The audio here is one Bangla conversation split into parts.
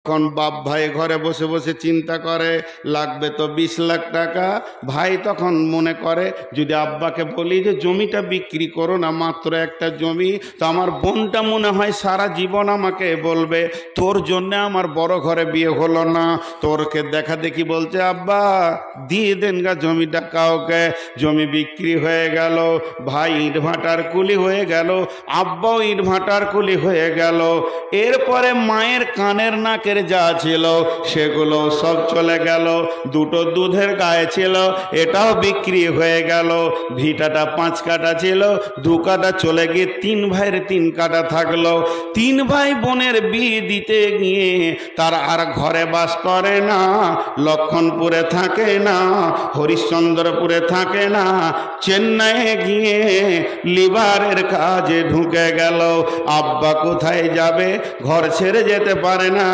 তখন বাপ ভাই ঘরে বসে বসে চিন্তা করে লাগবে তো 20 লাখ টাকা। ভাই তখন মনে করে যদি আব্বাকে বলি যে জমিটা বিক্রি করো না, মাত্র একটা জমি, তো আমার বোনটা মনে হয় সারা জীবন আমাকে বলবে তোর জন্য আমার বড় ঘরে বিয়ে হলো না। তোরকে দেখা দেখি বলছে আব্বা দিয়ে দেন গা জমিটা কাউকে। জমি বিক্রি হয়ে গেল, ভাই ইট ভাটার কুলি হয়ে গেল, আব্বাও ইট ভাটার কুলি হয়ে গেল। এরপরে মায়ের কানের নাকের যা ছিল সেগুলো সব চলে গেল। দুটো দুধের গায়ে ছিল, এটাও বিক্রি হয়ে গেল। ভিটাটা 5 কাঠা ছিল, 2 কাঠা চলে গিয়ে 3 ভাইয়ের 3 কাঠা থাকলো। 3 ভাই বোনের বিয়ে দিতে গিয়ে তার আর ঘরে বাস করে না, লক্ষণপুরে থাকে না, হরিশ্চন্দ্রপুরে থাকে না, চেন্নাইয়ে গিয়ে লিভারের কাজে ঢুকে গেল। আব্বা কোথায় যাবে, ঘর ছেড়ে যেতে পারে না,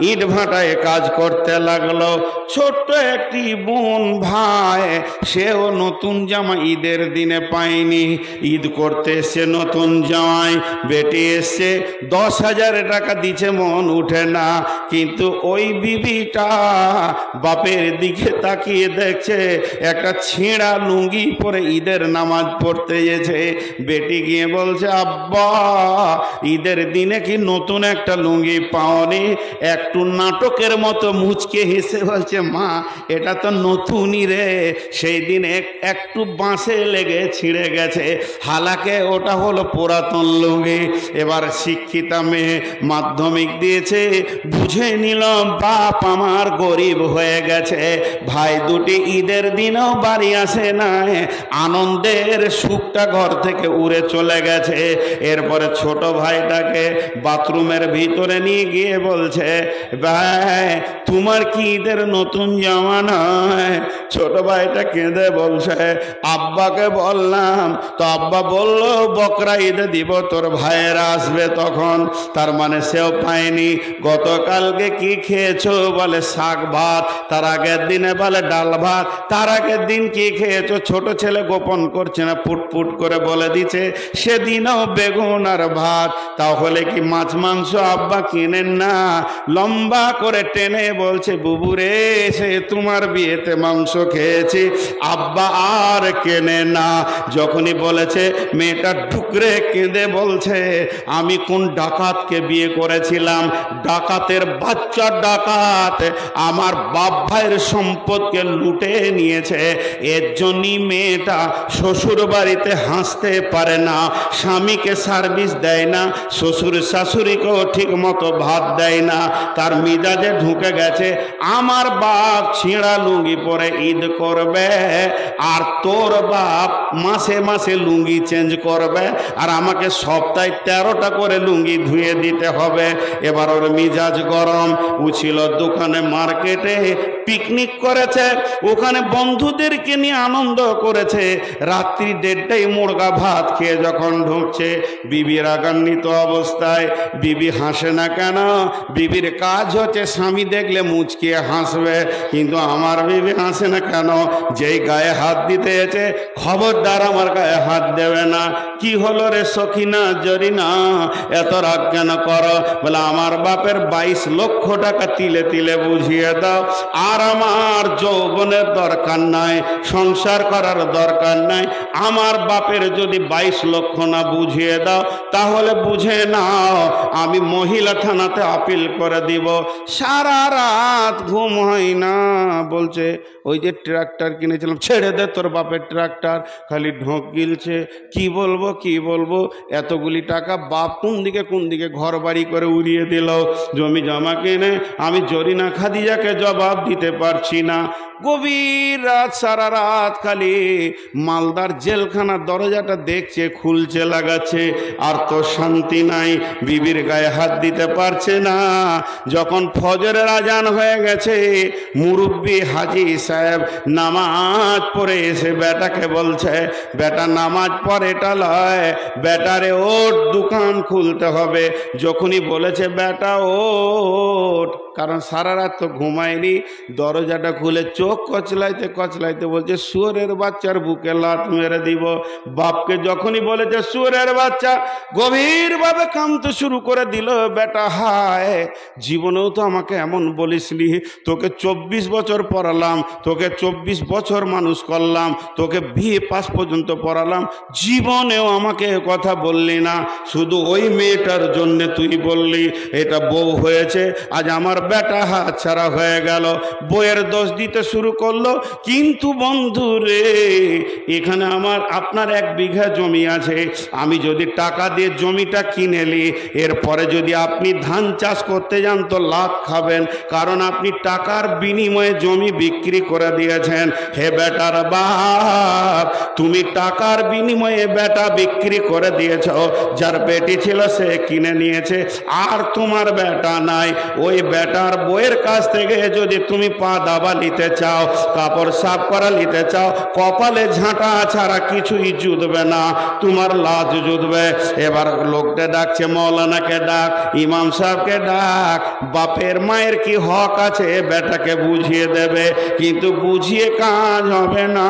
ইট ভাটায় কাজ করতে লাগলো। ছোট্ট একটি বোন ভাই, সেও নতুন জামা ঈদের দিনে পায়নি। ঈদ করতে এসে নতুন জামাই, বেটি এসে 10,000 টাকা দিচ্ছে, মন উঠে না। কিন্তু ওই বিবিটা বাপের দিকে তাকিয়ে দেখছে একটা ছেঁড়া লুঙ্গি পরে ঈদের নামাজ পড়তে গেছে। বেটি গিয়ে বলছে আব্বা ঈদের দিনে কি নতুন একটা লুঙ্গি পাওনি? একটু নাটকের মতো মুচকে হেসে বলছে মা এটা তো নতুনই রে, সেই দিন একটু বাঁশে লেগে ছিঁড়ে গেছে, হালাকে ওটা হলো পুরাতন লুঙ্গি। এবার শিক্ষিতা মেয়ে, মাধ্যমিক দিয়েছে, বুঝে নিল বাপ আমার গরিব হয়ে গেছে। ভাই দুটি ঈদের দিনও বাড়ি আসে না, আনন্দের সুখটা ঘর থেকে উড়ে চলে গেছে। এরপরে ছোট ভাইটাকে বাথরুমের ভিতরে নিয়ে গিয়ে বলছে ভাই তোমার কি ঈদের নতুন জামা নয়? ছোট ভাইটা কেঁদে বলছে আব্বাকে বললাম, তো আব্বা বলল বকরা ঈদে দিব, তোর ভাইয়েরা আসবে তখন। তার মানে সেও পায়নি। গতকালকে কি খেয়েছো? বলে শাক ভাত। তার আগের দিনে বলে ডাল ভাত। তার আগের দিন কি খেয়েছো? ছোট ছেলে গোপন করছে না, ফুটফুট করে বলে দিচ্ছে সেদিনও বেগুন আর ভাত। তাহলে কি মাছ মাংস আব্বা কিনেন না? লম্বা করে টেনে বলছে বুবুরে সে তোমার বিয়েতে মাংস খেয়েছি, আব্বা আর কেনে না। যখনই বলেছে মেয়েটা ঠুকরে কেঁদে বলছে আমি কোন ডাকাতকে বিয়ে করেছিলাম, ডাকাতের বাচ্চা ডাকাত আমার বাপ ভাইয়ের সম্পদকে লুটে নিয়েছে। এর জন্যই মেয়েটা শ্বশুর বাড়িতে হাসতে পারে না, স্বামীকে সার্ভিস দেয় না, শ্বশুর শাশুড়িকেও ঠিক মতো ভাত দেয় না। তার মিজাজে ঢুকে গেছে আমার বাপ ছিঁড়া লুঙ্গি পরে ঈদ করবে, আর তোর বাপ মাসে মাসে লুঙ্গি চেঞ্জ করবে, আর আমাকে সপ্তাহে 13টা করে লুঙ্গি ধুয়ে দিতে হবে। এবার ওর মিজাজ গরম। ও ছিল দোকানে, মার্কেটে পিকনিক করেছে, ওখানে বন্ধুদেরকে নিয়ে আনন্দ করেছে। রাত্রি 1:30টায় মুরগা ভাত খেয়ে যখন ঢুকছে, বিবি রাগান্বিত অবস্থায়। বিবি হাসে না কেন? বিবির কাজ হচ্ছে স্বামী দেখলে মুচকিয়ে হাসবে, কিন্তু আমার বিবি হাসে না কেন? যেই গায়ে হাত দিতে এসে খবরদার আমার গায়ে হাত দেবে না। কি হলো রে সখিনা জরিনা, এত রাগ কেন করো? বলে আমার বাপের 22 লক্ষ টাকা তিলে তিলে বুঝিয়ে দাও, আর আমার যৌবনের দরকার নাই, সংসার করার দরকার নাই। আমার বাপের যদি 22 লক্ষ না বুঝিয়ে দাও তাহলে বুঝে নাও আমি মহিলা থানাতে আপিল করে দিব। সারা রাত ঘুম হয় না। বলছে ওই যে ট্রাক্টর কিনেছিলাম, ছেড়ে দে তোর বাপের ট্রাক্টর, খালি ঢোক গিলছে। কি বলবো কি বলবো, এতগুলি টাকা বাপ কোন দিকে ঘর বাড়ি করে উড়িয়ে দিল। জমি জমা কিনে আমি জরিনা খাদিজাকে জবাব দিতে পারছি না। গভীর রাত, সারা রাত খালি মালদার জেলখানার দরজাটা দেখছে, খুলছে, লাগাচ্ছে, আর তো শান্তি নাই। বিবির গায়ে হাত দিতে পারছে না। যখন ফজরের আজান হয়ে গেছে, মুরব্বি হাজি সাহেব নামাজ পড়ে এসে বেটাকে বলছে বেটা নামাজ পড়ে এটা লয়, বেটারে ওঠ দোকান খুলতে হবে। যখনই বলেছে বেটা ওঠ, কারণ সারা রাত তো ঘুমায়নি। দরজাটা খুলে চোখ কচলাইতে কচলাইতে বলছে শুয়োরের বাচ্চার বুকে লাত মেরে দিব। বাপকে যখনই বলেছে শুয়োরের বাচ্চা, গভীরভাবে কাঁদতে শুরু করে দিল। বেটা হায়, জীবনেও তো আমাকে এমন বলিসনি, তোকে 24 বছর পড়ালাম, তোকে 24 বছর মানুষ করলাম, তোকে বিয়ে পাস পর্যন্ত পড়ালাম, জীবনেও আমাকে কথা বললি না, শুধু ওই মেয়েটার জন্য তুই বললি। এটা বউ হয়েছে, আজ আমার বেটা হাত ছাড়া হয়ে গেল। বউয়ের দোষ দিতে শুরু করলো। কিন্তু বন্ধু রে, এখানে আপনার 1 বিঘা জমি আছে, আমি যদি টাকা দিয়ে জমিটা কিনে নি, এরপরে যদি আপনি ধান চাষ করতে যান তো লাভ খাবেন, কারণ আপনি টাকার বিনিময়ে জমি বিক্রি করে দিয়েছেন। হে বেটার বাপ, তুমি টাকার বিনিময়ে বেটা বিক্রি করে দিয়েছ। যার বেটি ছিল সে কিনে নিয়েছে, আর তোমার বেটা নাই। ওই বেটার বইয়ের কাছ থেকে যদি তুমি পা দাবা নিতে চাও, কাপড় সাফ করা নিতে চাও, কপালে ঝাঁটা ছাড়া কিছুই জুটবে না, তোমার লাজ জুটবে। এবার লোকটা ডাকছে, মৌলানাকে ডাক, ইমাম সাহেবকে ডাক, বাপের মায়ের কি হক আছে বেটাকে বুঝিয়ে দেবে। কিন্তু বুঝিয়ে কাজ হবে না।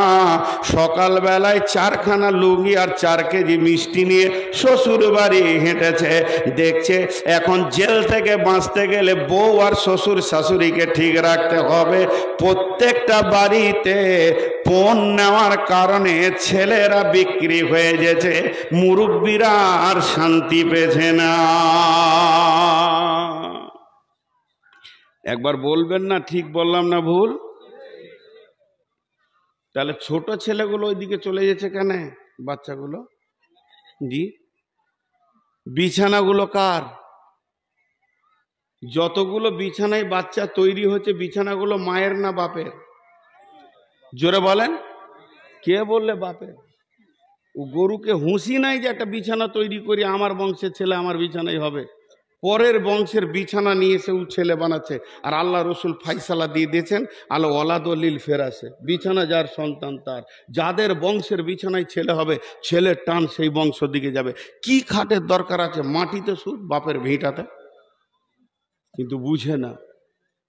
সকালবেলায় 4খানা লুঙ্গি আর 4 কেজি মিষ্টি নিয়ে শ্বশুর বাড়ি হেঁটেছে। দেখছে এখন জেল থেকে বাঁচতে গেলে বউ আর শ্বশুর শাশুড়িকে ঠিক রাখতে হবে। প্রত্যেকটা বাড়িতে পণ নেওয়ার কারণে ছেলেরা বিক্রি হয়ে গেছে, মুরব্বীরা আর শান্তি পেয়েছে না। একবার বলবেন না ঠিক বললাম না ভুল? তাহলে ছোট ছেলেগুলো ওইদিকে চলে গেছে কেন? বাচ্চাগুলো জি, বিছানাগুলো কার? যতগুলো বিছানায় বাচ্চা তৈরি হচ্ছে, বিছানাগুলো মায়ের না বাপের? জোরে বলেন। কে বললে বাপের? ও গরুকে হুঁশি নাই যে একটা বিছানা তৈরি করি আমার বংশের ছেলে আমার বিছানায় হবে। পরের বংশের বিছানা নিয়ে এসে ও ছেলে বানাচ্ছে। আর আল্লাহ রসুল ফাইসালা দিয়ে দিয়েছেন, আল্লাহ ওয়ালাদলিল ফেরাসে, বিছানা যার সন্তান তার। যাদের বংশের বিছানায় ছেলে হবে, ছেলের টান সেই বংশ দিকে যাবে। কি খাটের দরকার আছে? মাটিতে সুদ, বাপের ভিটাতে। কিন্তু বুঝে না।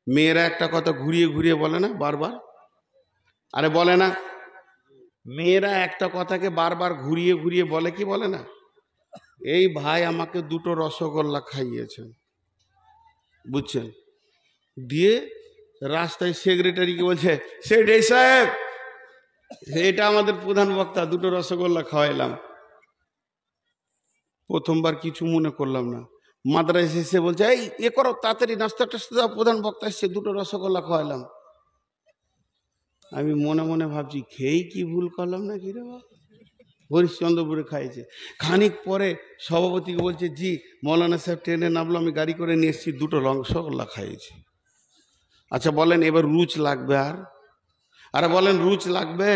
মেয়েরা একটা কথা ঘুরিয়ে ঘুরিয়ে বলে না বারবার? আরে বলে না? মেয়েরা একটা কথাকে বারবার ঘুরিয়ে ঘুরিয়ে বলে কি বলে না? এই ভাই আমাকে 2টো রসগোল্লা খাইয়েছেন, বুঝছেন? দিয়ে রাস্তায় সেক্রেটারিকে বলছে, সেক্রেটারি সাহেব, এটা আমাদের প্রধান বক্তা, 2টো রসগোল্লা খাওয়াইলাম। প্রথমবার কিছু মনে করলাম না। মাদ্রাসা এসে বলছে, এই এ করো তাড়াতাড়ি, নাস্তা টাস্তা, প্রধান বক্তা এসছে, 2টো রসগোল্লা খাওয়াইলাম। আমি মনে মনে ভাবছি, খেয়েই কি ভুল করলাম না কি রে বাবা? হরিশ্চন্দ্রপুরে খাইছে। খানিক পরে সভাপতিকে বলছে, জি মৌলানা সাহেব ট্রেনে নামলো, আমি গাড়ি করে নিয়ে এসেছি, 2টো রসগোল্লা খাইয়েছি। আচ্ছা বলেন এবার রুচ লাগবে? আরে বলেন রুচ লাগবে?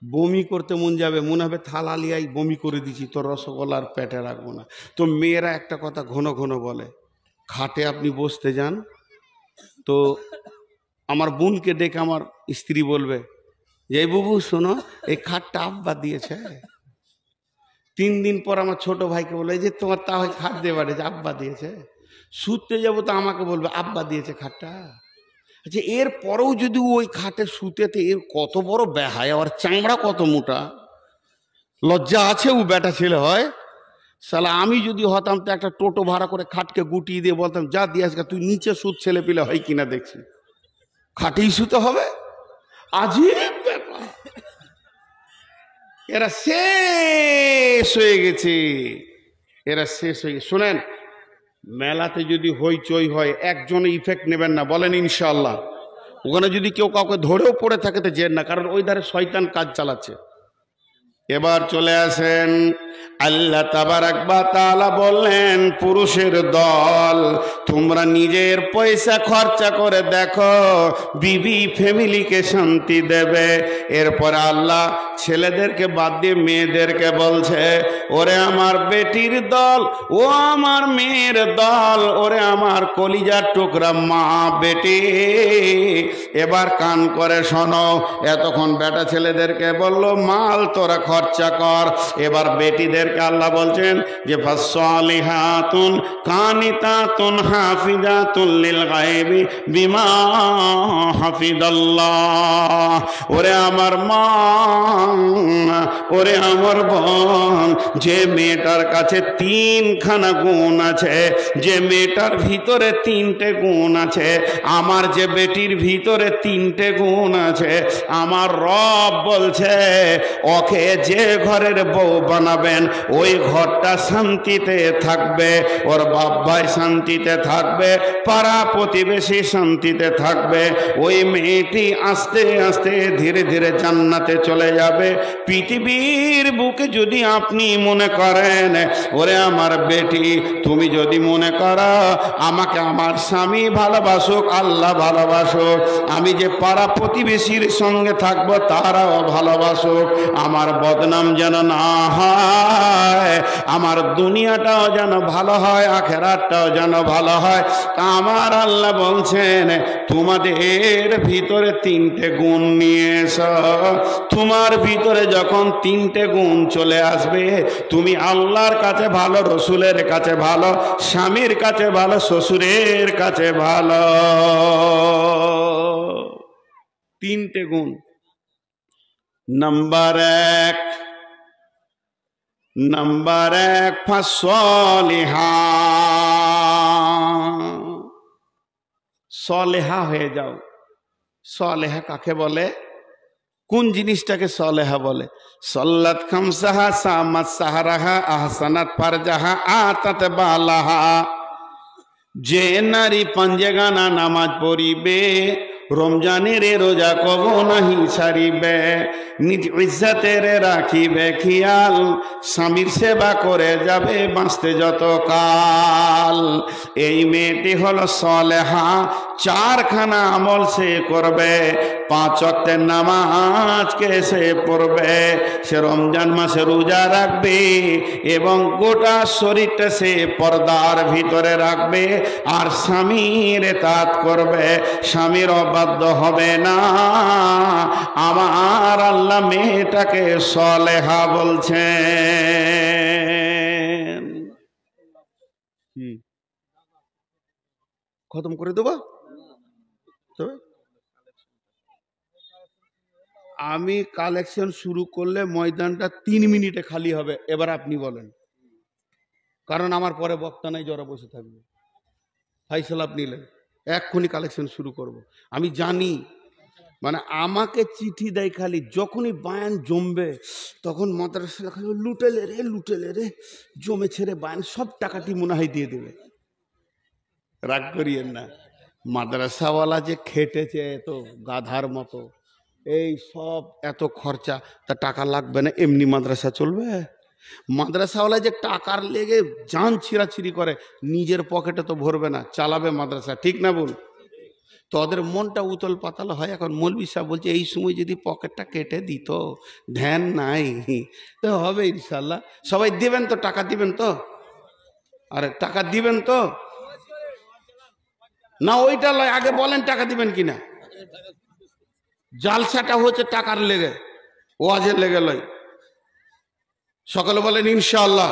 বমি করতে মন যাবে, মনে হবে থালা লিয়াই বমি করে দিছি, তোর রসগোল্লা আর পেটে রাখবো না। তো মেয়েরা একটা কথা ঘন ঘন বলে, খাটে আপনি বসতে যান তো আমার বোনকে ডেকে আমার স্ত্রী বলবে, এই বুবু শোনো, এই খাটটা আব্বা দিয়েছে। 3 দিন পর আমার ছোট ভাইকে বলে, যে তোমার তা হয় খাট দিয়ে বাড়ি, আব্বা দিয়েছে। শুতে যাবো তো আমাকে বলবে আব্বা দিয়েছে খাটটা। আচ্ছা এর পরেও যদি ওই খাটে শুতেতে, এর কত বড় বেহায়, আর চামড়া কত মোটা, লজ্জা আছে ও বেটা ছেলে হয়? শালা আমি যদি হতাম তো একটা টোটো ভাড়া করে খাটকে গুটিয়ে দিয়ে বলতাম, যা দিয়ে আজকে তুই নিচে শুত, ছেলে পেলে হয় কিনা দেখছি, খাটেই শুতে হবে। আজীব ব্যাপার। এরা শেষ হয়ে গেছে, এরা শেষ হয়ে গেছে। শোনেন, মেলাতে যদি হইচই হয়, একজনে ইফেক্ট নেবেন না, বলেন ইনশাআল্লাহ। ওখানে যদি কেউ কাউকে ধরেও পড়ে থাকে তো যেন না, কারণ ওই ধারে শয়তান কাজ চালাচ্ছে। এবার চলে আসেন, আল্লাহ তাবারাক ওয়া তাআলা বললেন, পুরুষের দল, তোমরা নিজের পয়সা খরচা করে দেখো, বিবি ফ্যামিলিকে শান্তি দেবে। এরপর আল্লাহ ছেলেদেরকে বাদ দিয়ে মেয়েদেরকে বলছে, ওরে আমার বেটির দল, ও আমার মেয়ের দল, ওরে আমার কলিজার টুকরা মা বেটি, এবার কান করে শোনো। এতক্ষণ বেটা ছেলেদেরকে বলল মাল তোরা খরচা কর, এবার বেটিদেরকে আল্লাহ বলছেন যে ফাসসালিহাতুন কানিতাতুন হাফিজাতুল লিল গায়বি বিমা হাফিজাল্লাহ। ওরে আমার মা, ওরে আমার বোন, যে মেয়েটার কাছে তিনখানা গুণ আছে, যে মেয়েটার ভিতরে তিনটে গুণ আছে, আমার যে বেটির ভিতরে তিনটে গুণ আছে, আমার রব বলছে ওকে যে ঘরের বউ বানাবেন ওই ঘরটা শান্তিতে থাকবে, ওর বাপ ভাই শান্তিতে থাকবে, পাড়া প্রতিবেশী শান্তিতে থাকবে, ওই মেয়েটি আস্তে আস্তে ধীরে ধীরে জান্নাতে চলে যাবে। পৃথিবীর বুকে যদি আপনি মনে করেন, ওরে আমার বেটি তুমি যদি মনে করো আমাকে আমার স্বামী ভালোবাসুক, আল্লাহ ভালোবাসুক, আমি যে পাড়া প্রতিবেশীর সঙ্গে থাকবো তারাও ভালোবাসুক, আমার বদনাম যেন না হয়, আমার দুনিয়াটাও যেন ভালো হয়, আখেরাতটাও যেন ভালো হয়, তা আমার আল্লাহ বলছেন তোমাদের ভিতরে তিনটে গুণ নিয়ে এসো। তোমার ভিতরে যখন তিনটে গুণ চলে আসবে, তুমি আল্লাহর কাছে ভালো, রসুলের কাছে ভালো, স্বামীর কাছে ভালো, শ্বশুরের কাছে ভালো। তিনটে গুণ। নাম্বার এক ফাসলিহা, সলেহা হয়ে যাও। সলেহা কাকে বলে? কোন জিনিসটাকে সলেহা বলে? সল্লাত খামসাহা, সামাত সাহারাহা, আহসানাত ফারজাহা, আতাত বালাহা। যে নারী পাঞ্জেগানা নামাজ পড়িবে, রমজানের রোজা কব নাহি ছাড়িবে, নিজ ইজ্জতের রাখিবে খেয়াল, স্বামীর সেবা করে যাবে বাঁচতে যত কাল, এই মেয়েটি হলো সলেহা। চারখানা আমল সে করবে, 5 ওয়াক্তের নামাজকে সে পড়বে, সে রমজান মাসে রোজা রাখবে এবং গোটা শরীরটা সে পর্দার ভিতরে রাখবে, আর স্বামীর ইতাআত করবে, স্বামীর অবাধ্য হবে না। আমার আল্লাহ মেয়েটাকে সলেহা বলছেন। কি খতম করে দেবো? তবে আমি কালেকশন শুরু করলে ময়দানটা 3 মিনিটে খালি হবে। এবার আপনি বলেন, কারণ আমার পরে বক্তা নাই, যারা বসে থাকবে। ফাইসালা আপনি নিলেন, এক্ষুনি কালেকশন শুরু করব। আমি জানি, মানে আমাকে চিঠি দেয় খালি যখনই বায়ান জমবে, তখন মাদ্রাসা খালি লুটেলে রে জমে ছেড়ে বায়ান সব টাকাটি মনে হয় দিয়ে দেবে। রাগ করিয়েন না, মাদ্রাসাওয়ালা যে খেটেছে এত গাধার মতো, এই সব এত খরচা, তা টাকা লাগবে না? এমনি মাদ্রাসা চলবে? মাদ্রাসাওয়ালা যে টাকার লেগে জান ছিঁড়াছিঁড়ি করে, নিজের পকেটে তো ভরবে না, চালাবে মাদ্রাসা, ঠিক না বল? তো ওদের মনটা উতল পাতাল হয়। এখন মৌলভী সাহেব বলছে এই সময় যদি পকেটটা কেটে দিত, ধ্যান নাই তো হবে ইনশাল্লাহ। সবাই দিবেন তো? টাকা দিবেন তো? আরে টাকা দিবেন তো? না ওইটা লয়, আগে বলেন টাকা দিবেন কিনা। জালসাটা হচ্ছে টাকার লেগে, ওয়াজের লেগে লয়। সকলে বলেন ইনশাআল্লাহ।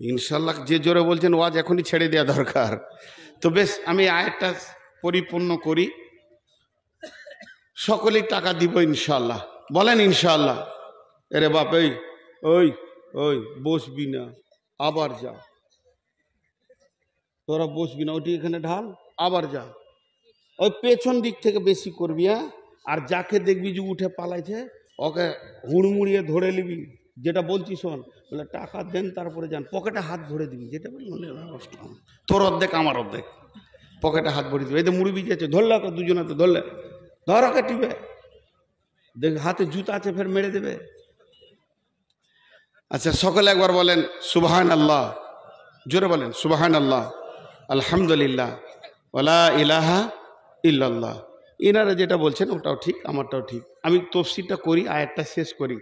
ইনশাআল্লাহ যে জোরে বলছেন ওয়াজ এখনই ছেড়ে দেওয়া দরকার। তো বেশ, আমি আয়াতটা পরিপূর্ণ করি। সকলেই টাকা দিব ইনশাআল্লাহ, বলেন ইনশাআল্লাহ। এরে বাপ, ওই ওই বসবি না, আবার যা, তোরা বসবি না, ওটি এখানে ঢাল, আবার যা, ওই পেছন দিক থেকে বেশি করবি। হ্যাঁ, আর যাকে দেখবি যে উঠে পালাইছে ওকে হুড়মুড়িয়ে ধরে নিবি। যেটা বলছি শোন, বলে টাকা দেন তারপরে যান, পকেটে হাত ভরে দিবি। যেটা বলি তোর অর্ধেক আমার অর্ধেক, পকেটে হাত ভরে দিবি। এই তো মুড়ি যাচ্ছে, ধরলে ওকে, দুজনে তো ধরলে, ধর ওকে টিপে দেখ, হাতে জুতা আছে ফের মেরে দেবে। আচ্ছা, সকলে একবার বলেন সুবহানাল্লাহ, জোরে বলেন সুবহানাল্লাহ, আলহামদুলিল্লাহ, ওয়ালা ইলাহা ইল্লাল্লাহ, এনারা যেটা বলছেন ওটাও ঠিক, আমারটাও ঠিক। আমি তফসিরটা করি, আয়াতটা শেষ করি।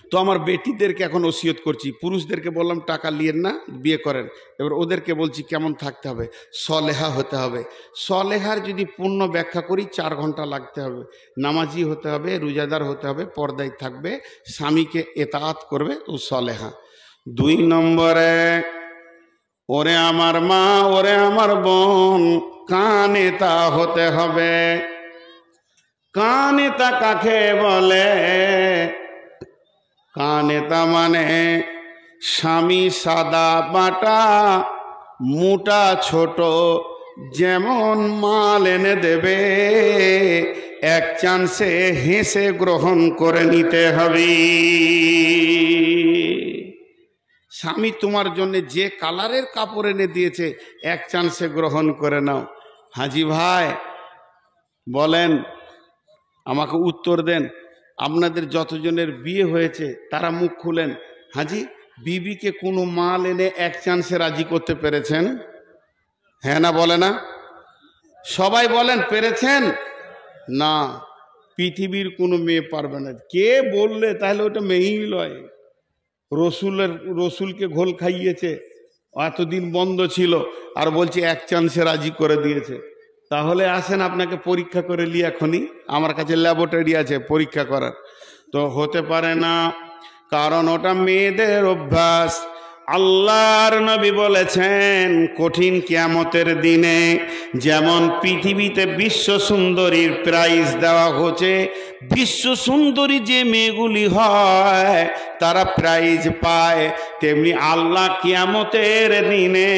তো আমার বেটিদেরকে এখন ওসিয়ত করছি, পুরুষদেরকে বললাম টাকা নিয়েন না, বিয়ে করেন। এবার ওদেরকে বলছি কেমন থাকতে হবে, সলেহা হতে হবে। সলেহার যদি পূর্ণ ব্যাখ্যা করি 4 ঘন্টা লাগতে হবে। নামাজি হতে হবে, রোজাদার হতে হবে, পর্দায় থাকবে, স্বামীকে এতাআত করবে, ও সলেহা। 2 নম্বরে, ওরে আমার মা, ওরে আমার বোন, কানেতা হতে হবে। কানেতা কাকে বলে? কানেতা মানে স্বামী সাদা বাটা মোটা ছোট যেমন মাল এনে দেবে, এক চান্সে হেসে গ্রহণ করে নিতে হবে। স্বামী তোমার জন্য যে কালারের কাপড় এনে দিয়েছে, এক চান্সে গ্রহণ করে নাও। হাজি ভাই বলেন, আমাকে উত্তর দেন। আপনাদের যতজনের বিয়ে হয়েছে তারা মুখ খুলেন। হাজি, বিবিকে কোনো মাল এনে এক চান্সে রাজি করতে পেরেছেন? হ্যাঁ না বলে না? সবাই বলেন পেরেছেন? না, পৃথিবীর কোনো মেয়ে পারবে না। কে বললে? তাহলে ওটা মেয়েই লয়। রসুলকে ঘোল খাইয়েছে, এতদিন বন্ধ ছিল, আর বলছে এক চান্সে রাজি করে দিয়েছে। তাহলে আসেন আপনাকে পরীক্ষা করে নি, এখনই আমার কাছে ল্যাবরেটরি আছে পরীক্ষা করার। তো হতে পারে না, কারণ ওটা মেয়েদের অভ্যাস। আল্লাহর নবী বলেছেন, কঠিন কিয়ামতের দিনে যেমন পৃথিবীতে বিশ্ব সুন্দরীর প্রাইজ দেওয়া হচ্ছে, বিশ্ব সুন্দরী যে মেয়েগুলি হয় তারা প্রাইজ পায়, তেমনি আল্লাহ কিয়ামতের দিনে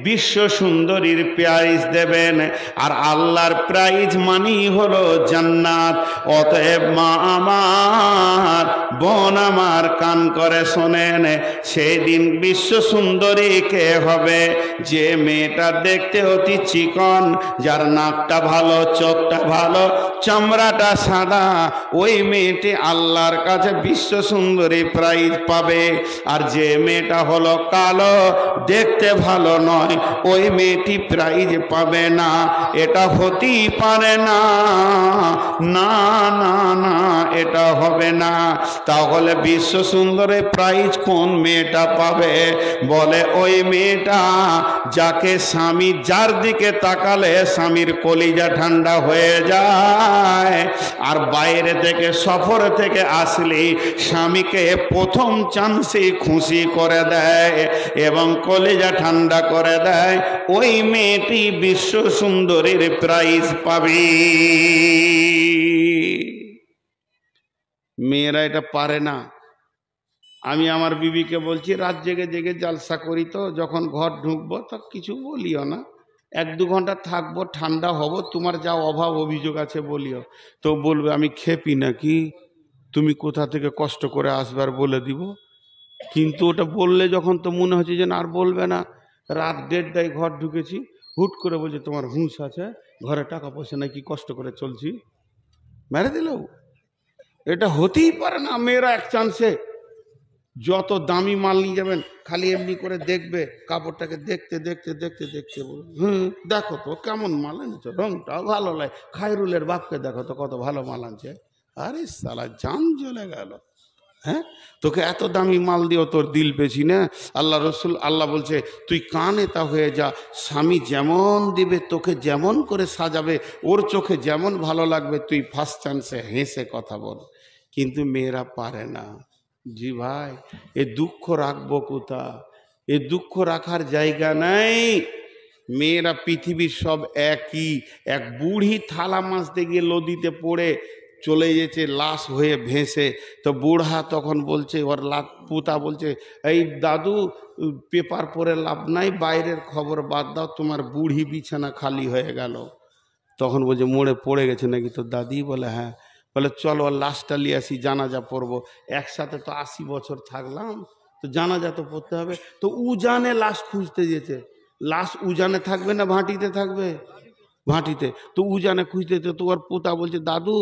বিশ্ব সুন্দরীর প্রাইজ দেবেন। আর আল্লাহর প্রাইজ মানি হলো জান্নাত। অতএব মা আমার, বোন আমার, কান করে শোনেন, সেদিন বিশ্ব সুন্দরী কে হবে? যে মেয়েটা দেখতে অতি চিকন, যার নাকটা ভালো, চোখটা ভালো, চামড়াটা সাদা, ওই মেয়েটি আল্লাহর কাছে বিশ্ব সুন্দরী প্রাইজ পাবে। আর যে মেয়েটা হলো কালো, দেখতে ভালো নয়, ওই মেয়েটি প্রাইজ পাবে না। এটা হতেই পারে না, না না না, এটা হবে না। তাহলে বিশ্ব সুন্দরী প্রাইজ কোন মেয়েটা পাবে? বলে ওই মেয়েটা যাকে স্বামী, যার দিকে তাকালে স্বামীর কলিজা ঠান্ডা হয়ে যায়, আর বাইরে থেকে সফর থেকে আসলে স্বামীকে প্রথম চান্সে খুশি করে দেয় এবং কলিজা ঠান্ডা করে দেয়, ওই মেয়েটি বিশ্ব সুন্দরীর প্রাইজ পাবে। মেয়েরা এটা পারে না। আমি আমার বিবিকে বলছি, রাত জেগে জেগে জালসা করি, তো যখন ঘর ঢুকবো তো কিছু বলিও না, 1-2 ঘন্টা থাকবো, ঠান্ডা হব, তোমার যা অভাব অভিযোগ আছে বলিও। তো বলবে আমি খেপি নাকি, তুমি কোথা থেকে কষ্ট করে আসবার বলে দিব। কিন্তু ওটা বললে যখন, তো মনে হচ্ছে যে না, আর বলবে না। রাত 1:30টায় ঘর ঢুকেছি, হুট করে বলছে তোমার হুঁশ আছে, ঘরে টাকা পয়সা নাকি, কষ্ট করে চলছি, মেরে দিল। এটা হতেই পারে না। মেয়েরা এক চান্সে যত দামি মাল নিয়ে যাবেন, খালি এমনি করে দেখবে, কাপড়টাকে দেখতে দেখতে দেখতে দেখতে দেখো তো কেমন মাল আনছে, রংটা ভালো লাগে। খায়রুলের বাপকে দেখো তো কত ভালো মাল আনছে। আরে সালা, জান জ্বলে গেল। হ্যাঁ, তোকে এত দামি মাল দিও, তোর দিল পেছি না। আল্লাহ রসুল, আল্লাহ বলছে তুই কানেতা হয়ে যা, স্বামী যেমন দিবে, তোকে যেমন করে সাজাবে, ওর চোখে যেমন ভালো লাগবে, তুই ফার্স্ট চান্সে হেসে কথা বল। কিন্তু মেয়েরা পারে না। জি ভাই, এ দুঃখ রাখবো কোথা? এ দুঃখ রাখার জায়গা নাই। মেয়েরা পৃথিবীর সব একই। এক বুড়ি থালা মাছতে গিয়ে নদীতে পড়ে চলে যেছে লাশ হয়ে ভেসে। তো বুড়া তখন বলছে, ওর পুতা বলছে, এই দাদু, পেপার পড়ে লাভ নাই, বাইরের খবর বাদ দাও, তোমার বুড়ি বিছানা খালি হয়ে গেল। তখন বলছে মোড়ে পড়ে গেছে নাকি তোর দাদি? বলে হ্যাঁ। বলে চলো ওর লাশটা নিয়ে আসি, জানাজা পড়বো। একসাথে তো 80 বছর থাকলাম, তো জানাজা তো পড়তে হবে। তো উজানে লাশ খুঁজতে যেতে, লাশ উজানে থাকবে না ভাটিতে থাকবে? ভাটিতে। তো উজানে খুঁজতে যেতে, তো ওর পোতা বলছে দাদু,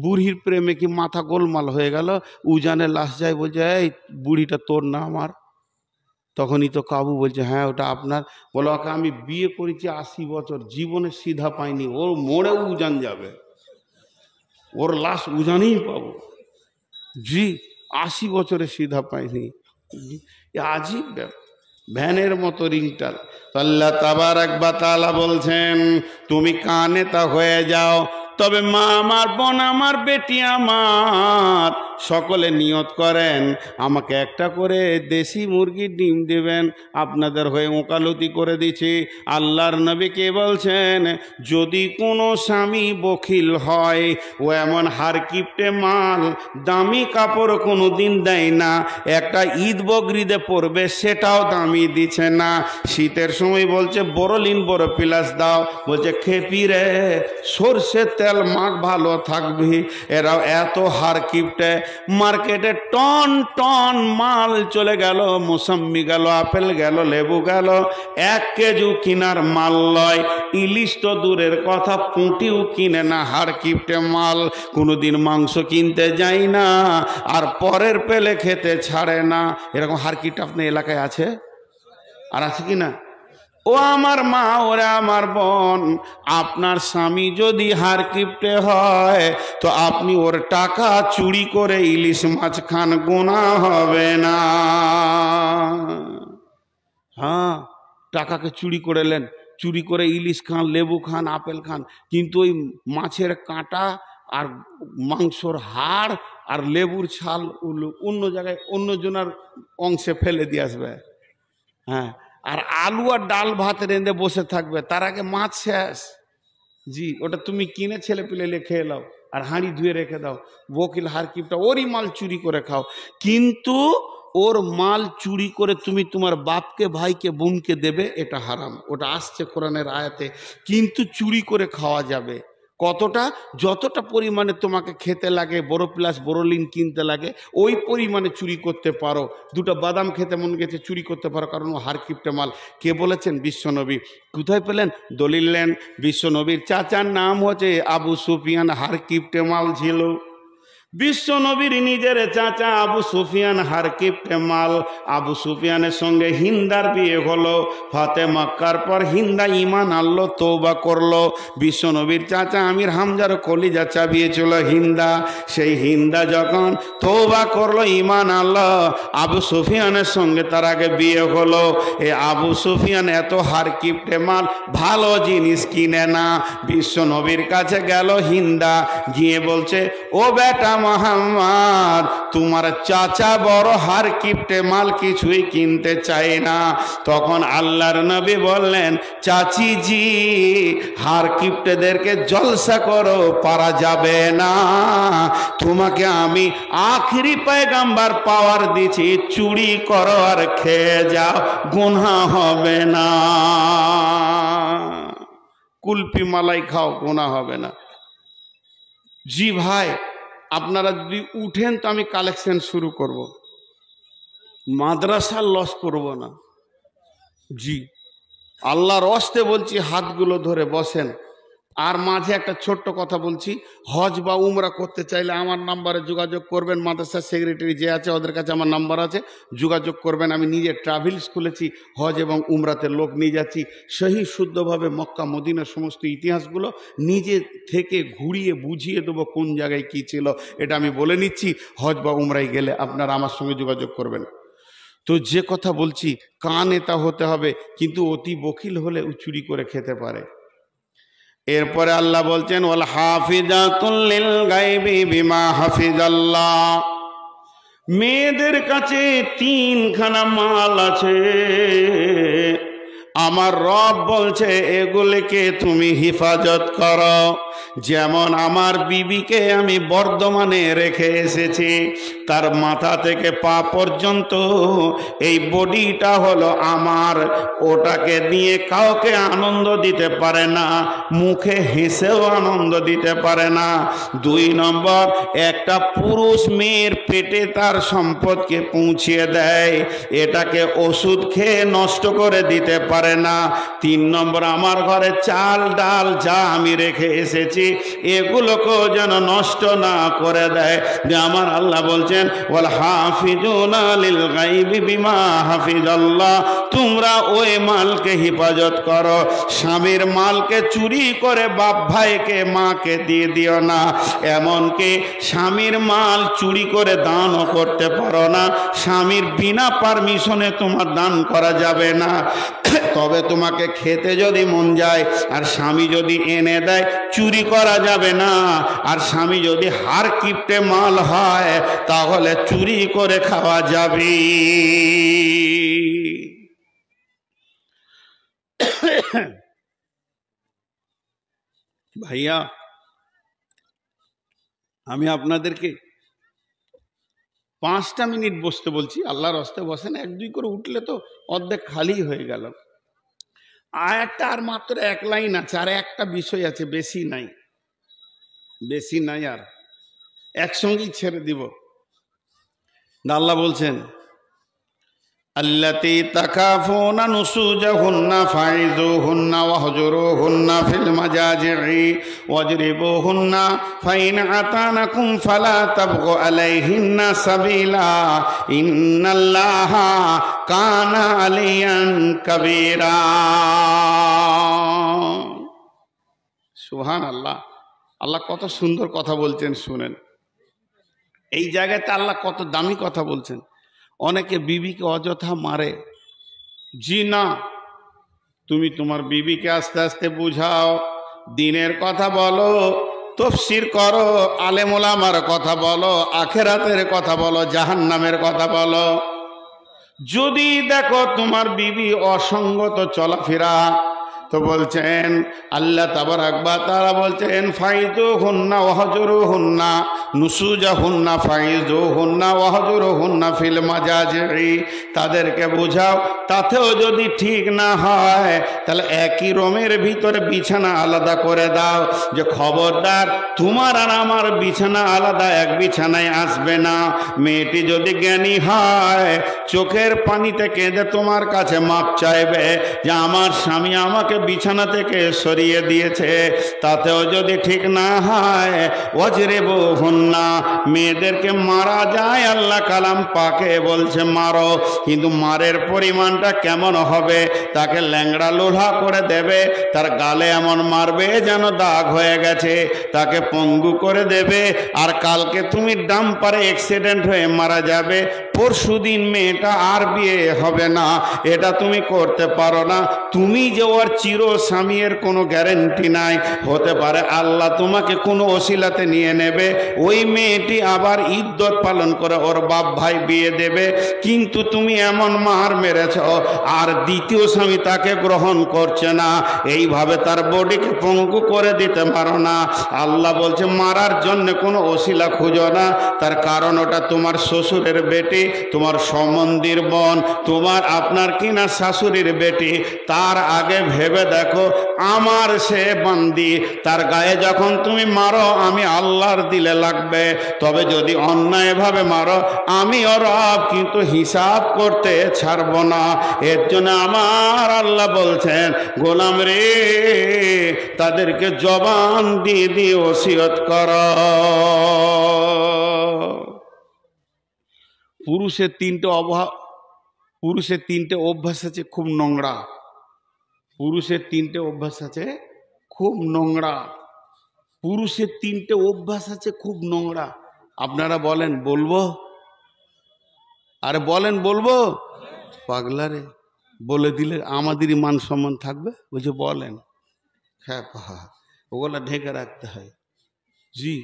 বুড়ির প্রেমে কি মাথা গোলমাল হয়ে গেল, উজানে লাশ যায়। বলছে এই বুড়িটা তোর না আমার? তখনই তো কাবু বলছে, হ্যাঁ ওটা আপনার। বলো, ওকে আমি বিয়ে করেছি 80 বছর, জীবনে সিধা পাইনি, ওর মোড়েও উজান যাবে, ওর লাশ উজানেই পাবো। জি, 80 বছরে সিধা পাইনি। আজিব ব্যাপার, ভ্যানের মতো রিংটাল। আল্লাহ তাবারাক ওয়া তাআলা বলছেন, তুমি কানেতা হয়ে যাও, তবে মা আমার, বোন আমার, বেটি আমার, সকলে নিয়ত করেন আমাকে একটা করে দেশি মুরগির ডিম দেবেন। আপনাদের হয়ে ওকালতি করে দিচ্ছি, আল্লাহর নবী কে বলছেন, যদি কোনো স্বামী বখিল হয়, ও এমন হারকিপটে মাল, দামি কাপড় কোনো দিন দেয় না, একটা ঈদ বকরিদে পরবে সেটাও দামি দিচ্ছে না, শীতের সময় বলছে বোরোলিন বড় প্লাস দাও, বলছে খেপি রে সরষের তেল মাখ ভালো থাকবি। এরাও এত হারকিপটে, মার্কেটে টন টন মাল চলে গেল, মৌসম্বি গেল, আপেল গেল, লেবু গেল, 1 কেজি কিনার মাল লয়। ইলিশ তো দূরের কথা, পুঁটিও কিনে না, হারকিপটে মাল। কোনোদিন মাংস কিনতে যাই না, আর পরের পেলে খেতে ছাড়ে না। এরকম হারকিপটে আপনার এলাকায় আছে? আর আছে কি না? ও আমার মা, ওরা আমার বোন, আপনার স্বামী যদি হারকিপটে হয়, তো আপনি ওর টাকা চুরি করে ইলিশ মাছ খান, গুনাহ হবে না। হ্যাঁ, টাকাকে চুরি করে নেন, চুরি করে ইলিশ খান, লেবু খান, আপেল খান, কিন্তু ওই মাছের কাঁটা আর মাংসর হাড় আর লেবুর ছাল অন্য জায়গায় অন্য জনের অংশে ফেলে দিয়ে আসবে। হ্যাঁ, আর আলু আর ডাল ভাত রেঁধে বসে থাকবে, তার আগে মাছ শেষ। জি, ওটা তুমি কিনে ছেলে পেলে খেয়ে নাও, আর হাঁড়ি ধুয়ে রেখে দাও। বকিল হারকিপটা ওরই মাল চুরি করে খাও, কিন্তু ওর মাল চুরি করে তুমি তোমার বাপকে, ভাইকে, বোনকে দেবে, এটা হারাম। ওটা আসছে কোরআনের আয়াতে। কিন্তু চুরি করে খাওয়া যাবে। কতটা? যতটা পরিমাণে তোমাকে খেতে লাগে, বড় প্লাস বোরোলিন কিনতে লাগে, ওই পরিমাণে চুরি করতে পারো। 2টা বাদাম খেতে মন গেছে, চুরি করতে পারো, কারণ ও হারকিপটে মাল। কে বলেছেন? বিশ্বনবী। কোথায় পেলেন? দলিল নেন, বিশ্বনবীর চাচার নাম হচ্ছে আবু সুফিয়ান, হারকিপটে মাল ছিল। বিশ্বনবীর নিজের চাচা আবু সুফিয়ান হারকিপটে মাল। আবু সুফিয়ানের সঙ্গে হিন্দার বিয়ে হলো। ফাতে মক্কার পর হিন্দা ঈমান আনলো, তওবা করলো। বিশ্বনবীর চাচা আমির হামজার কলিজা চাবিয়েছিল হিন্দা। সেই হিন্দা যখন তওবা করলো, ঈমান আনলো, আবু সুফিয়ানের সঙ্গে তার আগে বিয়ে হলো। এ আবু সুফিয়ান এত হারকিপটে মাল, ভালো জিনিস কিনে না। বিশ্বনবীর কাছে গেল হিন্দা, গিয়ে বলছে, ও বেটা মোহাম্মদ, তোমার চাচা বড় হারকিপটে মাল, কিছুই কিনতে চাই না। তখন আল্লাহর নবী বললেন, চাচি জি, হারকিপটেদেরকে জলসা করো, পারা যাবে না। তোমাকে আমি আখেরি পয়গাম্বার পাওয়ার দিছি, চুরি করো আর খেয়ে যাও, গুনাহ হবে না। কুলপি মালাই খাও, গুনাহ হবে না। জি ভাই, আপনারা যদি উঠেন তো আমি কালেকশন শুরু করব, মাদ্রাসার লস করব না। জি, আল্লাহর ওয়াস্তে বলছি, হাতগুলো ধরে বসেন। আর মাঝে একটা ছোট্ট কথা বলছি, হজ বা উমরা করতে চাইলে আমার নাম্বারে যোগাযোগ করবেন। মাদ্রাসার সেক্রেটারি যে আছে, ওদের কাছে আমার নাম্বার আছে, যোগাযোগ করবেন। আমি নিজে ট্রাভেলস খুলেছি, হজ এবং উমরাতে লোক নিয়ে যাচ্ছি, সহি শুদ্ধভাবে মক্কা মদিনার সমস্ত ইতিহাসগুলো নিজে থেকে ঘুরিয়ে বুঝিয়ে দেবো কোন জায়গায় কী ছিল। এটা আমি বলে নিচ্ছি, হজ বা উমরায় গেলে আপনারা আমার সঙ্গে যোগাযোগ করবেন। তো যে কথা বলছি, কানেতা হতে হবে, কিন্তু অতি বকিল হলে ও চুরি করে খেতে পারে। এরপরে আল্লাহ বলছেন, ওয়াল হাফিজাতুল লিল গায়বি বিমা হাফিজাল্লাহ। মেয়েদের কাছে 3খানা মাল আছে, আমার রব বলছে এগুলিকে তুমি হিফাজত করো। যেমন আমার বিবিকে আমি বর্ধমানে রেখে এসেছি, তার মাথা থেকে পা পর্যন্ত এই বডিটা হলো আমার। ওটাকে দিয়ে কাউকে আনন্দ দিতে পারে না, মুখে হেসেও আনন্দ দিতে পারে না। 2 নম্বর, একটা পুরুষ মেয়ের পেটে তার সম্পদকে পৌঁছিয়ে দেয়, এটাকে ওষুধ খেয়ে নষ্ট করে দিতে পারে না। 3 নম্বর, আমার ঘরে চাল ডাল যা আমি রেখে এসেছি, দিয়েছি এগুলোকেও যেন নষ্ট না করে দেয়। যে আমার আল্লাহ বলছেন ওয়াল হাফিজুনা লিল গায়বি বিমা হাফিজাল্লাহ, তোমরা ওই মালকে হেফাজত করো। স্বামীর মালকে চুরি করে বাপ ভাইকে মাকে দিয়ে দিও না। এমনকি স্বামীর মাল চুরি করে দানও করতে পারো না। স্বামীর বিনা পারমিশনে তোমার দান করা যাবে না। তবে তোমাকে খেতে যদি মন যায় আর স্বামী যদি এনে দেয়, চুরি করা যাবে না। আর স্বামী যদি হার কিপটে মাল হয় তাহলে চুরি করে খাওয়া যাবে। ভাইয়া, আমি আপনাদেরকে 5টা মিনিট বসতে বলছি। আল্লাহর রাস্তায় বসেন, 1-2 করে উঠলে তো অর্ধেক খালি হয়ে গেল। আয়াতটা আর মাত্র 1 লাইন আছে, আর একটা বিষয় আছে, বেশি নাই, বেশি নাই, আর একসঙ্গেই ছেড়ে দিব। আল্লাহ বলছেন আল্লাতী তাকাফুনা নুসুজাহুন্না ফাইযুহুন্না ওয়াহজুরুহুন্না ফিল মাজাজি'i ওয়াজরিবুহুন্না ফাইন আতানাকুম ফালা তাবগু আলাইহিন্না সাবিলা ইন্নাল্লাহা কানা আলিয়ান কাবীরা। সুবহানাল্লাহ। আল্লাহ কত সুন্দর কথা বলছেন, শুনেন। এই জায়গাতে আল্লাহ কত দামি কথা বলছেন। অনেকে বিবিকে অযথা মারে। জি না, তুমি তোমার বিবিকে আস্তে আস্তে বুঝাও, দিনের কথা বলো, তাফসীর করো, আলেম ওলামার কথা বলো, আখিরাতের কথা বলো, জাহান্নামের কথা বলো। যদি দেখো তোমার বিবি অসঙ্গত চলাফেরা, তো বলছেন আল্লাহ তাবারাক ওয়া তাআলা বলছেন ফাইযুহুন্না ওয়াহজুরুহুন্না নুসুজাহুন্না ফাইযুহুন্না ওয়াহজুরুহুন্না ফিল মাজাজি'i, তাদেরকে বুঝাও। তাতেও যদি ঠিক না হয় তাহলে একই রুমের ভিতরে বিছানা আলাদা করে দাও, যে খবরদার তোমার আর আমার বিছানা আলাদা, এক বিছানায় আসবে না। মেয়েটি যদি জ্ঞানী হয় চোখের পানিতে কেঁদে তোমার কাছে মাপ চাইবে যে আমার স্বামী আমাকে বিছানা থেকে সরিয়ে দিয়েছে। তাতেও যদি ঠিক না হয় ওয়াজরিবুহুন্না, মেয়েদেরকে মারা যায়, আল্লাহ কালাম পাকে বলছে মারো, কিন্তু মারের পরিমাণটা কেমন হবে? তাকে ল্যাংড়া লোহা করে দেবে, তার গালে এমন মারবে যেন দাগ হয়ে গেছে, তাকে পঙ্গু করে দেবে। আর কালকে তুমি ডাম্পারে অ্যাক্সিডেন্ট হয়ে মারা যাবে, পরশুদিন মেয়েটা আর বিয়ে হবে না। এটা তুমি করতে পারো না। তুমি যে ওর চির স্বামীর কোনো গ্যারেন্টি নাই, হতে পারে আল্লাহ তোমাকে কোনো ওসিলাতে নিয়ে নেবে, ওই মেয়েটি আবার ইদ্যত পালন করে ওর বাপ ভাই বিয়ে দেবে, কিন্তু তুমি এমন মার মেরেছ আর দ্বিতীয় স্বামী তাকে গ্রহণ করছে না, এইভাবে তার বডিকে পঙ্গু করে দিতে পারো না। আল্লাহ বলছে মারার জন্য কোনো ওসিলা খুঁজো না, তার কারণ ওটা তোমার শ্বশুরের বেটি, তোমার সম্বন্ধীর বোন, তোমার আপনার কিনা শাশুড়ির বেটি। তার আগে ভেবে দেখো আমার সে বান্দি, তার গায়ে যখন তুমি মারো আমি আল্লাহর দিলে লাগবে। তবে যদি অন্যায়ভাবে মারো আমি ওর রব কিন্তু হিসাব করতে ছাড়ব না। এর জন্য আমার আল্লাহ বলছেন গোলাম রে, তাদেরকে জবান দিয়ে দিয়ে ওসিয়ত কর। পুরুষের তিনটে অভ্যাস আছে খুব নোংরা। পুরুষের 3টে অভ্যাস আছে খুব নোংরা। পুরুষের 3টে অভ্যাস আছে খুব নোংরা। আপনারা বলেন বলবো? আরে বলেন বলবো? পাগলারে, বলে দিলে আমাদেরই মান সম্মান থাকবে। বলছে বলেন। হ্যাঁ, ওগুলা ঢেকে রাখতে হয়। জি,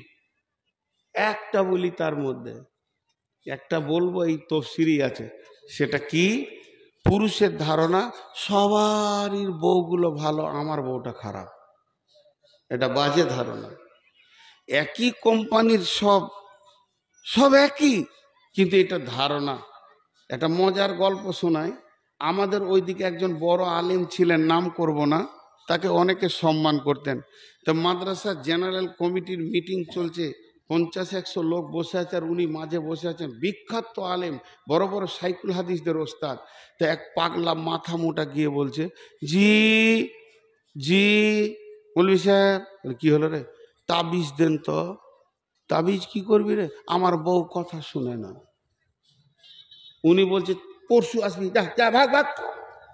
একটা বলি, তার মধ্যে একটা বলবো, এই তফসিরই আছে। সেটা কি? পুরুষের ধারণা সবারই বউগুলো ভালো, আমার বউটা খারাপ। এটা বাজে ধারণা। একই কোম্পানির সব একই, কিন্তু এটা ধারণা। একটা মজার গল্প শোনায়। আমাদের ওইদিকে একজন বড় আলেম ছিলেন, নাম করব না, তাকে অনেকে সম্মান করতেন। তো মাদ্রাসার জেনারেল কমিটির মিটিং চলছে, 50-100 লোক বসে আছে, আর উনি মাঝে বসে আছেন। বিখ্যাত আলেম, বড় বড় সাইকুল হাদিসদের ওস্তাদ। তো এক পাগলা মাথা মোটা গিয়ে বলছে জি জি মৌলভী সাহেব, কি হলো রে? তাবিজ দেন তো। তাবিজ কি করবি রে? আমার বউ কথা শুনে না। উনি বলছে পরশু আসবি, যা ভাগ ভাগ,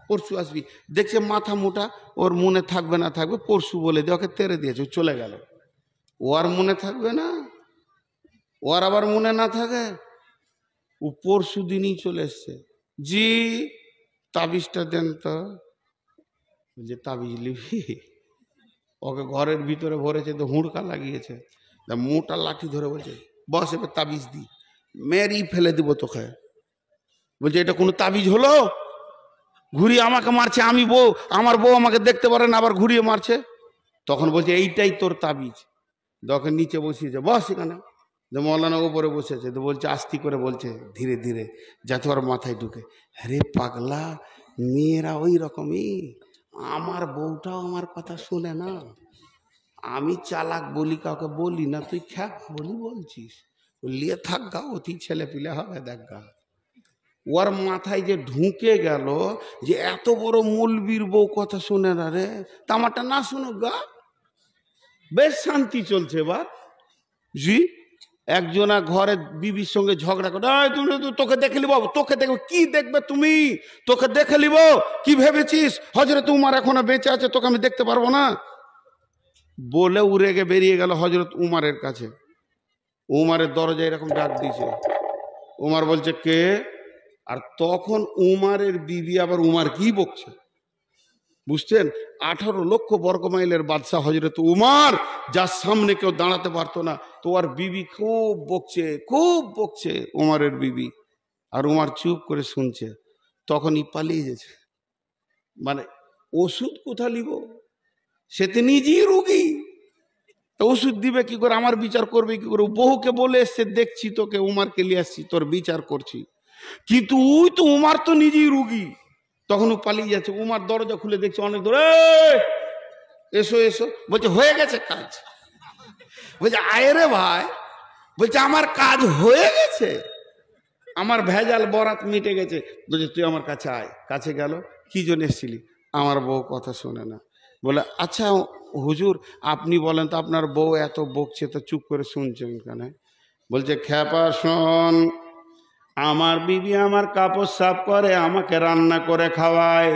পরশু আসবি। দেখছে মাথা মোটা, ওর মনে থাকবে না থাকবে, পরশু বলে দিয়ে ওকে তেড়ে দিয়েছে, চলে গেল। ও আর মনে থাকবে না, ও আর আবার মনে না থাকে, ও পরশু দিনই চলে এসছে। জি তাবিজটা দেন তো। যে তাবিজ লিবি? ওকে ঘরের ভিতরে ভরেছে, তো হুড়কা লাগিয়েছে, মোটা লাঠি ধরে বলছে বস এবার তাবিজ দি, মেরেই ফেলে দিব তোকে। বলছে এটা কোনো তাবিজ হলো? ঘুরিয়ে আমাকে মারছে, আমি বউ, আমার বউ আমাকে দেখতে পারে না, আবার ঘুরিয়ে মারছে। তখন বলছে এইটাই তোর তাবিজ। তখন নিচে বসিয়েছে, বস এখানে। মৌলানা উপরে বসেছে, তো বলছে আস্তি করে বলছে ধীরে ধীরে, যাতে ওর মাথায় ঢুকে, আরে পাগলা, মেয়েরা ওই রকমই, আমার বউটাও আমার কথা শুনে না। আমি চালাক বলি, কাউকে বলি না, তুই খ্যাপ বলি বলছিস, লিয়ে থাক গা, অতি ছেলে পিলে হবে দেখ গা। ওর মাথায় যে ঢুকে গেল যে এত বড় মৌলবীর বউ কথা শুনে না রে, তা আমারটা না শুনুক গা, বেশ শান্তি চলছে। এবার জি একজনা ঘরে বিবির সঙ্গে ঝগড়া করে, তুমি তোকে দেখে লিব, তোকে দেখবে কি দেখবে তুমি, তোকে দেখে লিব কি ভেবেছিস, হযরত উমর এখনো বেঁচে আছে, তোকে আমি দেখতে পারবো না বলে উড়েগে বেরিয়ে গেল হযরত উমরের কাছে। উমরের দরজায় এরকম ডাক দিয়েছে, উমর বলছে কে? আর তখন উমরের বিবি আবার উমর কি বকছে, বুঝছেন? 18 লক্ষ বর্গমাইলের বাদশাহ হযরত উমর, যার সামনে কেউ দাঁড়াতে পারতো না, তো আর বিবি খুব বকছে, খুব বকছে উমরের বিবি, আর উমর চুপ করে শুনছে। তখনই পালিয়ে গেছে। মানে ওষুধ কোথা নিব, সে তো নিজেই রোগী, ওষুধ দিবে কি করে, আমার বিচার করবে কি করে? বহুকে বলে এসছে, দেখছি তোকে উমারকে নিয়ে আসছি, তোর বিচার করছি, কিন্তু ওই তো উমার তো নিজেই রুগী। তখন ও পালিয়ে যাচ্ছে। উমার দরজা খুলে দেখছে অনেক দূরে, এসো এসো। বলছে হয়ে গেছে কাজ। বলছে আয় রে ভাই, বলছে আমার কাজ হয়ে গেছে, আমার ভেজাল বরাত মিটে গেছে। বলছে তুই আমার কাছে আয়। কাছে গেল, কি জন্য এসেছিলি? আমার বউ কথা শোনে না। বলে আচ্ছা হুজুর আপনি বলেন তো, আপনার বউ এত বকছে তো চুপ করে শুনছেন কেন? বলছে খ্যাপা শোন, আমার বিবি আমার কাপড় সাফ করে, আমাকে রান্না করে খাওয়ায়,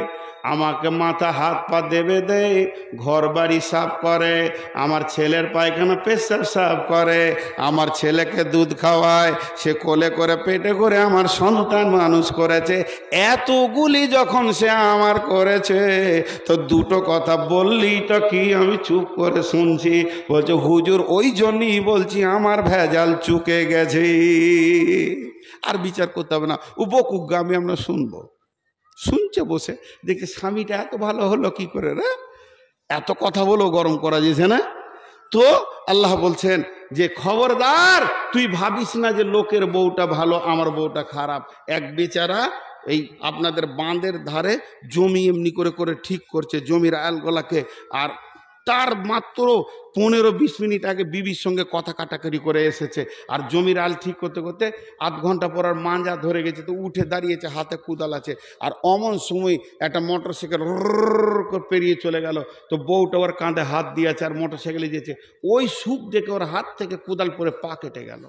আমাকে মাথা হাত পা দেবে দেয়, ঘর বাড়ি সাফ করে, আমার ছেলের পায়খানা পেশাব সাফ করে, আমার ছেলেকে দুধ খাওয়ায়, সে কোলে করে পেটে করে আমার সন্তান মানুষ করেছে। এতগুলি যখন সে আমার করেছে, তো দুটো কথা বললি তো কি আমি চুপ করে শুনছি? বলছে হুজুর ওই জন্যই বলছি আমার ভেজাল চুকে গেছে, আর বিচার করতে হবে না, ও বকুক গামে আমরা শুনবো। শুনছে বসে, দেখে স্বামীটা এত ভালো হলো কি করে রে, এত কথা বলো গরম করা যেছে না। তো আল্লাহ বলছেন যে খবরদার তুই ভাবিস না যে লোকের বউটা ভালো আমার বউটা খারাপ। এক বেচারা এই আপনাদের বাঁধের ধারে জমি এমনি করে করে ঠিক করছে, জমির আলগোলাকে, আর তার মাত্র 15-20 মিনিট আগে বিবির সঙ্গে কথা কাটাকাটি করে এসেছে, আর জমির আল ঠিক করতে করতে আধ ঘন্টা পর আর মাঞ্জা ধরে গেছে, তো উঠে দাঁড়িয়েছে, হাতে কুদাল আছে, আর অমন সময় একটা মোটরসাইকেল করে পেরিয়ে চলে গেল। তো বউটা ওর কাঁধে হাত দিয়েছে আর মোটরসাইকেলে যেছে, ওই সুখ দেখে ওর হাত থেকে কুদাল পরে পা কেটে গেল।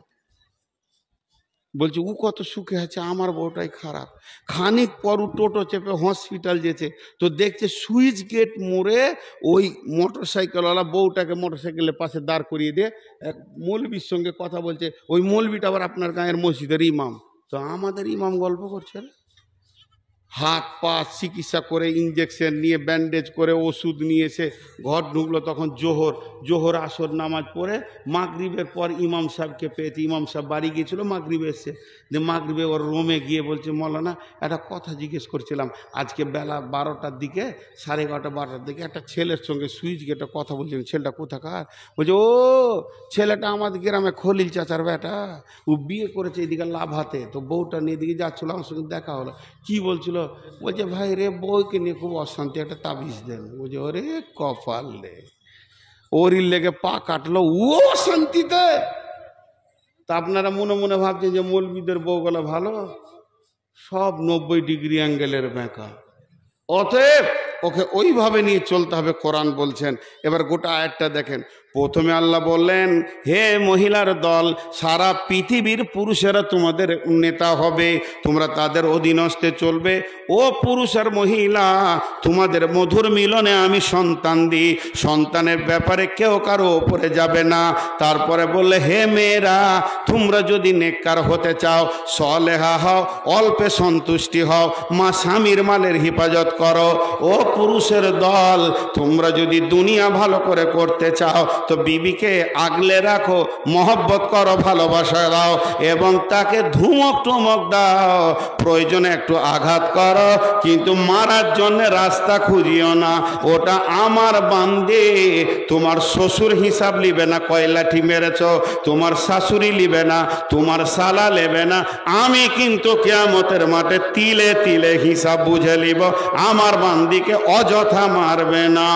বলছে ও কত সুখে আছে, আমার বউটাই খারাপ। খানিক পর টোটো চেপে হসপিটাল যেছে, তো দেখছে সুইচ গেট মোড়ে ওই মোটরসাইকেলওয়ালা বউটাকে মোটরসাইকেলের পাশে দাঁড় করিয়ে দিয়ে এক মৌলবীর সঙ্গে কথা বলছে। ওই মৌলবীটা আবার আপনার গাঁয়ের মসজিদের ইমাম। তো আমাদের ইমাম গল্প করছে, হাত পা চিকিৎসা করে, ইঞ্জেকশন নিয়ে, ব্যান্ডেজ করে, ওষুধ নিয়েছে, ঘর ঢুকলো। তখন জোহর আসর নামাজ পড়ে মাগরিবের পর ইমাম সাহেবকে পেয়েছে। ইমাম সাহেব বাড়ি গিয়েছিল, মাগরিবে এসছে, যে মাগরিবে ওর রুমে গিয়ে বলছে মৌলানা একটা কথা জিজ্ঞেস করছিলাম, আজকে বেলা 12টার দিকে, 11:30 12টার দিকে একটা ছেলের সঙ্গে সুইচ গেটে কথা বলছিলেন, ছেলেটা কোথাকার? বলছে ও ছেলেটা আমাদের গ্রামে খলিল চাচার বেটা, ও বিয়ে করেছে এদিকে লাভাতে, তো বউটা নিয়ে দিকে যাচ্ছিল, আমার সঙ্গে দেখা হলো। কি বলছিল? বলছে ভাই রে বউকে নিয়ে খুব অশান্তি, একটা তাবিজ দেন। বলছে ওরে কপাল রে, ওরই লেগে পা কাটলো ও শান্তিতে। তা আপনারা মনে মনে ভাবছেন যে মৌলবীদের বউগুলো ভালো, সব 90 ডিগ্রি অ্যাঙ্গেলের বেঁকা। অতএব ওকে ওইভাবে নিয়ে চলতে হবে, কোরআন বলছেন। এবার গোটা আয়াতটা দেখেন। প্রথমে আল্লাহ বললেন, হে মহিলার দল, সারা পৃথিবীর পুরুষেরা তোমাদের নেতা হবে, তোমরা তাদের অধীনস্থে চলবে। ও পুরুষ আর মহিলা, তোমাদের মধুর মিলনে আমি সন্তান দিই, সন্তানের ব্যাপারে কেউ কারো ওপরে যাবে না। তারপরে বললে, হে মেয়েরা, তোমরা যদি নেককার হতে চাও, সলেহা হও, অল্পে সন্তুষ্টি হও, মা স্বামীর মালের হেফাজত করো। ও পুরুষের দল, তোমরা যদি দুনিয়া ভালো করে করতে চাও তো বিবিকে আগলে রাখো, মহব্বত করো, ভালোবাসা দাও এবং তাকে ধুমক টুমক দাও, প্রয়োজনে একটু আঘাত করো, কিন্তু মারার জন্য রাস্তা খুঁজিও না। ওটা আমার বান্দে, তোমার শ্বশুর হিসাব লিবে না কয় লাঠি মেরেছ, তোমার শাশুড়ি লিবে না, তোমার শালা নেবে না। আমি কিন্তু কিয়ামতের মাঠে তিলে তিলে হিসাব বুঝে লিব। আমার বান্দিকে অযথা মারবে না।